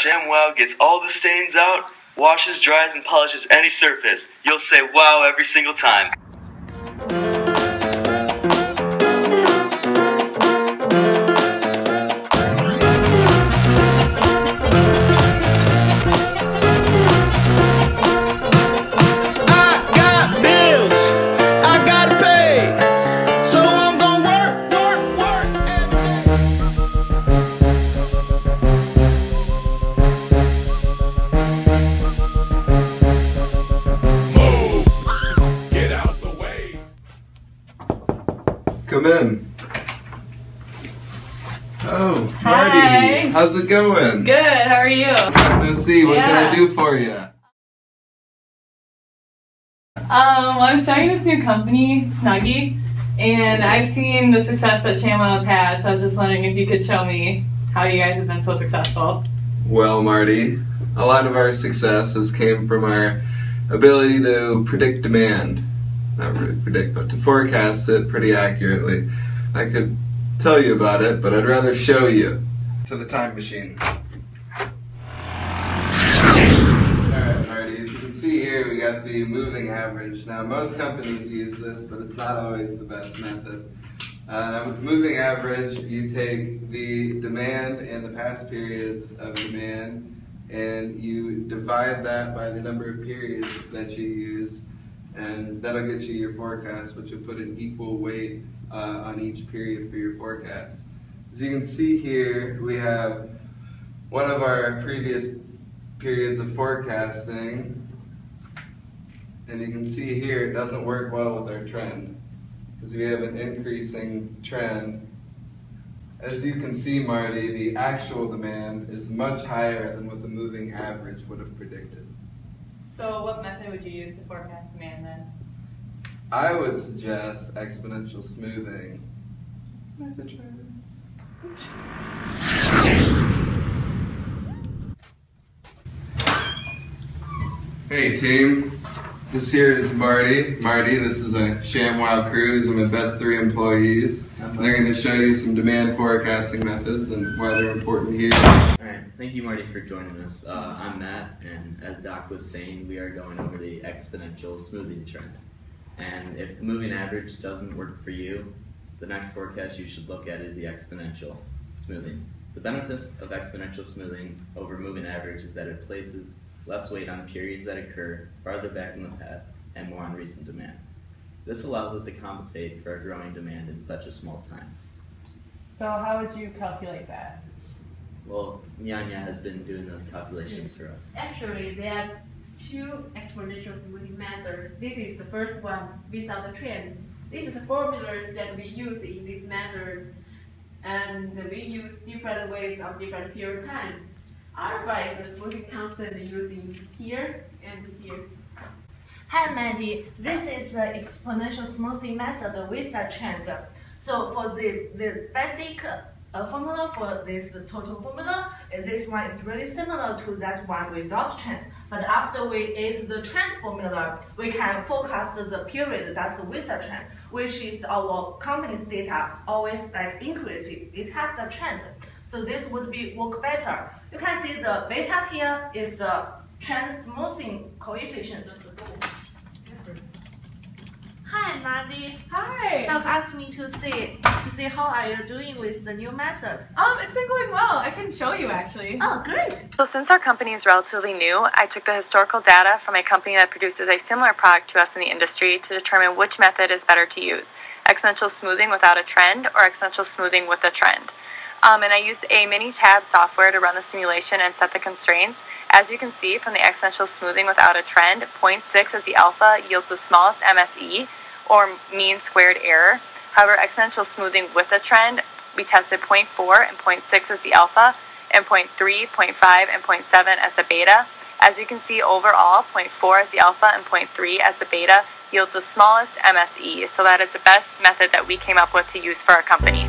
ShamWow gets all the stains out, washes, dries, and polishes any surface. You'll say wow every single time. Come in. Oh, Hi. Marty. How's it going? Good, how are you? Let's see, what can I do for you? I'm starting this new company, Snuggie, and I've seen the success that ShamWow has had, so I was just wondering if you could show me how you guys have been so successful. Well, Marty, a lot of our success has came from our ability to predict demand. Not really predict, but to forecast it pretty accurately. I could tell you about it, but I'd rather show you. To the time machine. Alright, Marty, as you can see here, we got the moving average. Now, most companies use this, but it's not always the best method. Now, with the moving average, you take the demand and the past periods of demand, and you divide that by the number of periods that you use, and that'll get you your forecast, which will put an equal weight on each period for your forecast. As you can see here, we have one of our previous periods of forecasting, and you can see here it doesn't work well with our trend because we have an increasing trend. As you can see, Marty, the actual demand is much higher than what the moving average would have predicted. So what method would you use to forecast demand then? I would suggest exponential smoothing. Hey team, this here is Marty. Marty, this is a ShamWow crew. These are my best 3 employees. They're going to show you some demand forecasting methods and why they're important here. Alright, thank you Marty for joining us. I'm Matt, and as Doc was saying, we are going over the exponential smoothing trend. And if the moving average doesn't work for you, the next forecast you should look at is the exponential smoothing. The benefits of exponential smoothing over moving average is that it places less weight on periods that occur farther back in the past and more on recent demand. This allows us to compensate for a growing demand in such a small time. So how would you calculate that? Well, Nyanya has been doing those calculations for us. Actually, there are 2 exponential smoothing methods. This is the first one without the trend. These are the formulas that we use in this method, and we use different ways of different period of time. Alpha is the smoothing constant using here and here. Hi Mandy, this is the exponential smoothing method with a trend. So for the basic formula for this total formula, this one is really similar to that one without trend. But after we add the trend formula, we can forecast the period that's with a trend, which is our company's data always like increasing. It has a trend. So this would be work better. You can see the beta here is the trend smoothing coefficient. Hi, Marty. Hi! Doc asked me to see how are you doing with the new method. It's been going well. I can show you actually. Oh, great. So since our company is relatively new, I took the historical data from a company that produces a similar product to us in the industry to determine which method is better to use, exponential smoothing without a trend or exponential smoothing with a trend. And I used a Minitab software to run the simulation and set the constraints. As you can see from the exponential smoothing without a trend, 0.6 as the alpha yields the smallest MSE, or mean squared error. However, exponential smoothing with a trend, we tested 0.4 and 0.6 as the alpha, and 0.3, 0.5, and 0.7 as the beta. As you can see, overall, 0.4 as the alpha and 0.3 as the beta yields the smallest MSE, so that is the best method that we came up with to use for our company.